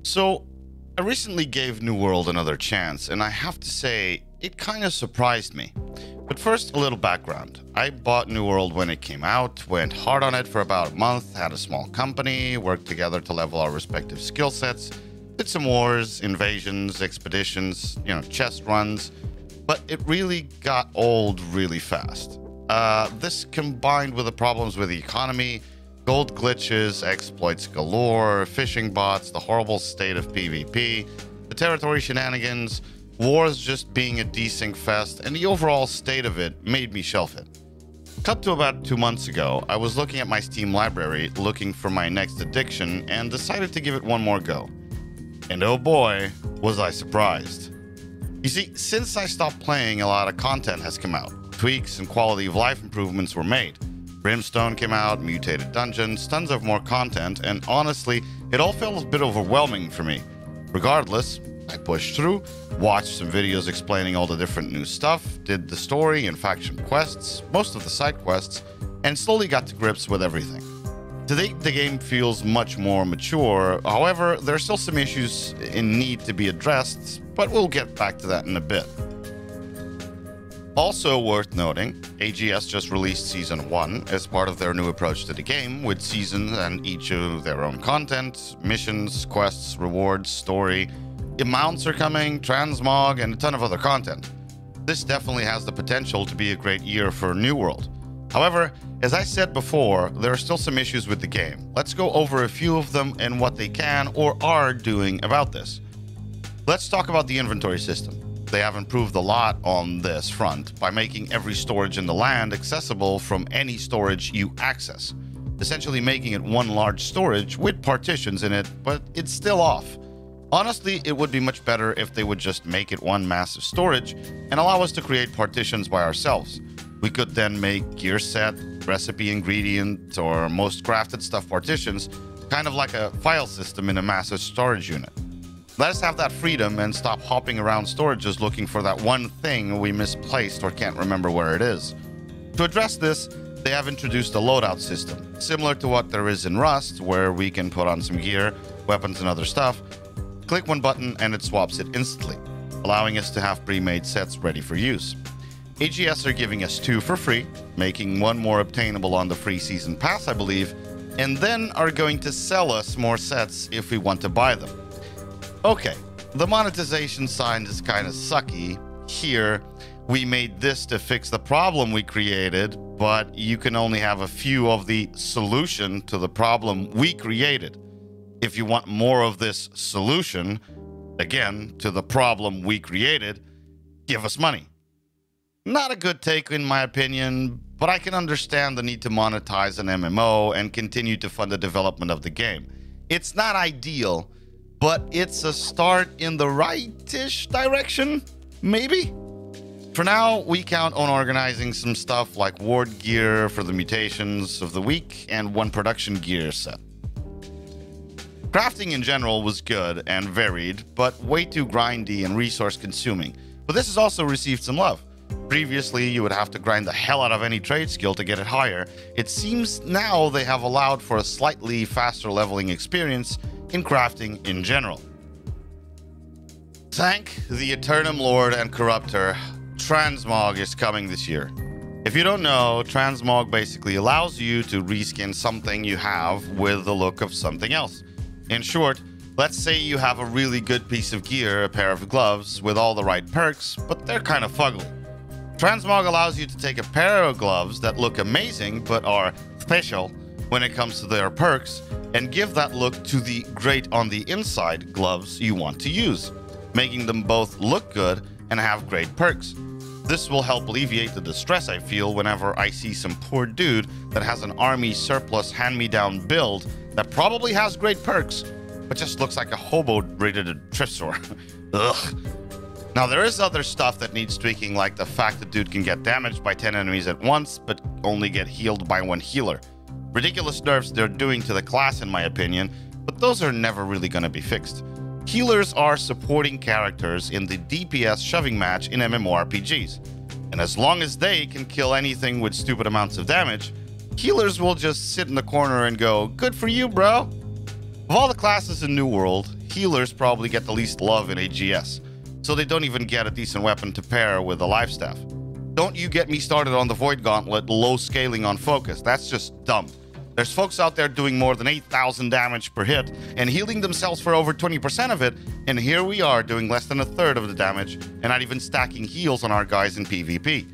So, I recently gave New World another chance, and I have to say, it kind of surprised me. But first, a little background. I bought New World when it came out, went hard on it for about a month, had a small company, worked together to level our respective skill sets, did some wars, invasions, expeditions, chest runs, but it really got old really fast. This combined with the problems with the economy, gold glitches, exploits galore, fishing bots, the horrible state of PvP, the territory shenanigans, wars just being a Dsync fest, and the overall state of it made me shelf it. Cut to about 2 months ago, I was looking at my Steam library, looking for my next addiction, and decided to give it one more go. And oh boy, was I surprised. You see, since I stopped playing, a lot of content has come out. Tweaks and quality of life improvements were made. Brimstone came out, mutated dungeons, tons of more content, and honestly, it all felt a bit overwhelming for me. Regardless, I pushed through, watched some videos explaining all the different new stuff, did the story and faction quests, most of the side quests, and slowly got to grips with everything. Today, the game feels much more mature. However, there are still some issues in need to be addressed, but we'll get back to that in a bit. Also worth noting, AGS just released Season 1 as part of their new approach to the game, with seasons and each of their own content, missions, quests, rewards, story. Mounts are coming, transmog, and a ton of other content. This definitely has the potential to be a great year for New World. However, as I said before, there are still some issues with the game. Let's go over a few of them and what they can or are doing about this. Let's talk about the inventory system. They have improved a lot on this front by making every storage in the land accessible from any storage you access, essentially making it one large storage with partitions in it, but it's still off. Honestly, it would be much better if they would just make it one massive storage and allow us to create partitions by ourselves. We could then make gear set, recipe ingredient, or most crafted stuff partitions, kind of like a file system in a massive storage unit. Let us have that freedom and stop hopping around storages looking for that one thing we misplaced or can't remember where it is. To address this, they have introduced a loadout system, similar to what there is in Rust, where we can put on some gear, weapons, and other stuff, click one button and it swaps it instantly, allowing us to have pre-made sets ready for use. AGS are giving us 2 for free, making 1 more obtainable on the free season pass, I believe, and then are going to sell us more sets if we want to buy them. Okay, the monetization side is kind of sucky. Here, we made this to fix the problem we created, but you can only have a few of the solution to the problem we created. If you want more of this solution, again, to the problem we created, give us money. Not a good take in my opinion, but I can understand the need to monetize an MMO and continue to fund the development of the game. It's not ideal, but it's a start in the right-ish direction, maybe? For now, we count on organizing some stuff like ward gear for the mutations of the week and 1 production gear set. Crafting in general was good and varied, but way too grindy and resource consuming. But this has also received some love. Previously, you would have to grind the hell out of any trade skill to get it higher. It seems now they have allowed for a slightly faster leveling experience in crafting in general. Thank the Aethernum Lord and Corruptor, Transmog is coming this year. If you don't know, Transmog basically allows you to reskin something you have with the look of something else. In short, let's say you have a really good piece of gear, a pair of gloves with all the right perks, but they're kind of fugly. Transmog allows you to take a pair of gloves that look amazing but are special when it comes to their perks and give that look to the great on the inside gloves you want to use, making them both look good and have great perks. This will help alleviate the distress I feel whenever I see some poor dude that has an army surplus hand-me-down build that probably has great perks, but just looks like a hobo raided a thrift store. Ugh. Now, there is other stuff that needs tweaking, like the fact that dude can get damaged by 10 enemies at once, but only get healed by 1 healer. Ridiculous nerfs they're doing to the class, in my opinion, but those are never really going to be fixed. Healers are supporting characters in the DPS shoving match in MMORPGs, and as long as they can kill anything with stupid amounts of damage, healers will just sit in the corner and go, "Good for you, bro." Of all the classes in New World, healers probably get the least love in AGS, so they don't even get a decent weapon to pair with the life staff. Don't you get me started on the Void Gauntlet low scaling on focus. That's just dumb. There's folks out there doing more than 8,000 damage per hit and healing themselves for over 20% of it, and here we are doing less than a third of the damage and not even stacking heals on our guys in PvP.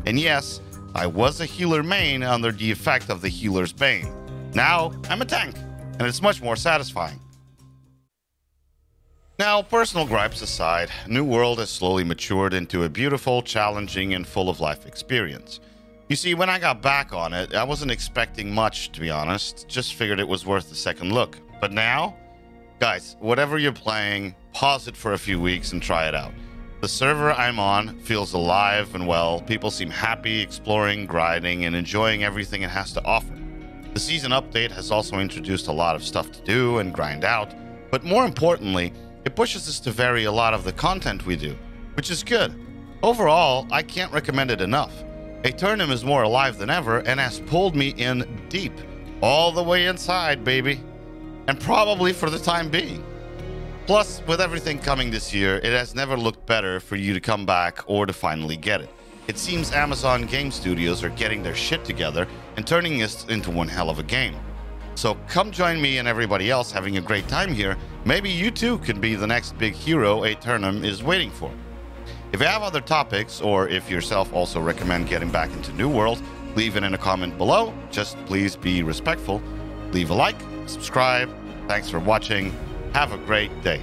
And yes, I was a healer main under the effect of the healer's bane. Now I'm a tank, and it's much more satisfying. Now, personal gripes aside, New World has slowly matured into a beautiful, challenging, and full of life experience. You see, when I got back on it, I wasn't expecting much, to be honest. Just figured it was worth a second look. But now, guys, whatever you're playing, pause it for a few weeks and try it out. The server I'm on feels alive and well. People seem happy, exploring, grinding, and enjoying everything it has to offer. The season update has also introduced a lot of stuff to do and grind out, but more importantly, it pushes us to vary a lot of the content we do, which is good. Overall, I can't recommend it enough. Aethernum is more alive than ever and has pulled me in deep, all the way inside, baby, and probably for the time being. Plus, with everything coming this year, it has never looked better for you to come back or to finally get it. It seems Amazon Game Studios are getting their shit together and turning this into one hell of a game. So come join me and everybody else having a great time here. Maybe you too can be the next big hero Aethernum is waiting for. If you have other topics, or if yourself also recommend getting back into New World, leave it in a comment below. Just please be respectful. Leave a like, subscribe. Thanks for watching. Have a great day.